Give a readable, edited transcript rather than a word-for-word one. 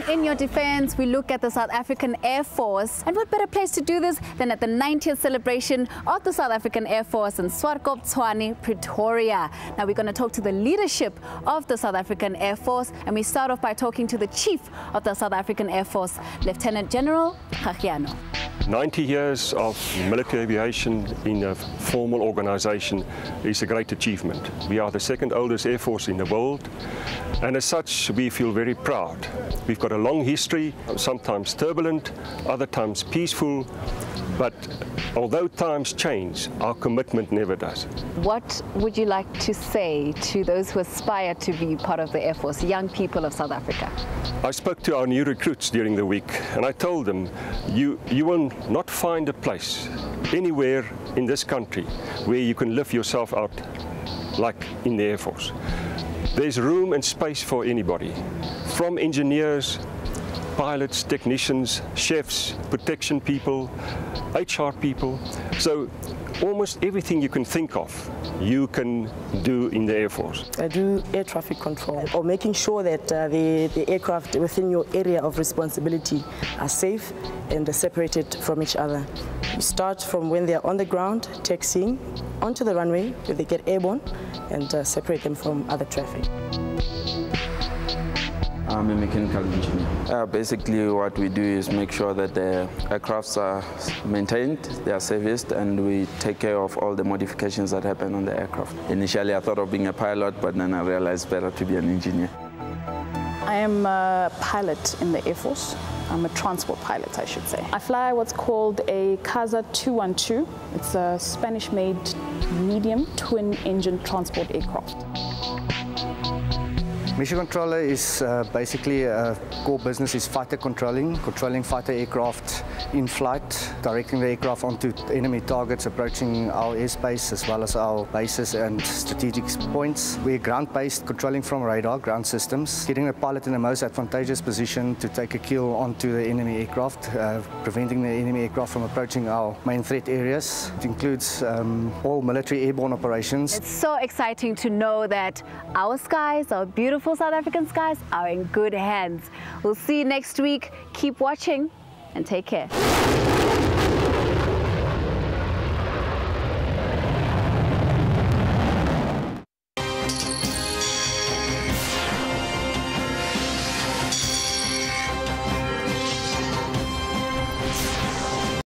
in your defense, we look at the South African Air Force. And what better place to do this than at the 90th celebration of the South African Air Force in Swartkop, Tshwane, Pretoria. Now we're going to talk to the leadership of the South African Air Force, and we start off by talking to the Chief of the South African Air Force, Lieutenant General Kgagiano. 90 years of military aviation in a formal organization is a great achievement. We are the second oldest Air Force in the world, and as such we feel very proud. We've got a long history, sometimes turbulent, other times peaceful, but although times change, our commitment never does. What would you like to say to those who aspire to be part of the Air Force, young people of South Africa? I spoke to our new recruits during the week, and I told them, you will not find a place anywhere in this country where you can live yourself out like in the Air Force. There's room and space for anybody, from engineers, pilots, technicians, chefs, protection people, HR people. So almost everything you can think of, you can do in the Air Force. I do air traffic control, or making sure that the aircraft within your area of responsibility are safe and separated from each other. You start from when they're on the ground, taxiing, onto the runway, where they get airborne, and separate them from other traffic. I'm a mechanical engineer. Basically what we do is make sure that the aircrafts are maintained, they are serviced, and we take care of all the modifications that happen on the aircraft. Initially I thought of being a pilot, but then I realized better to be an engineer. I am a pilot in the Air Force. I'm a transport pilot, I should say. I fly what's called a Casa 212. It's a Spanish-made medium twin-engine transport aircraft. Mission controller is basically a core business is fighter controlling fighter aircraft in flight, directing the aircraft onto enemy targets approaching our airspace as well as our bases and strategic points. We're ground-based, controlling from radar, ground systems, getting the pilot in the most advantageous position to take a kill onto the enemy aircraft, preventing the enemy aircraft from approaching our main threat areas. It includes all military airborne operations. It's so exciting to know that our skies, our beautiful South African skies, are in good hands. We'll see you next week. Keep watching and take care.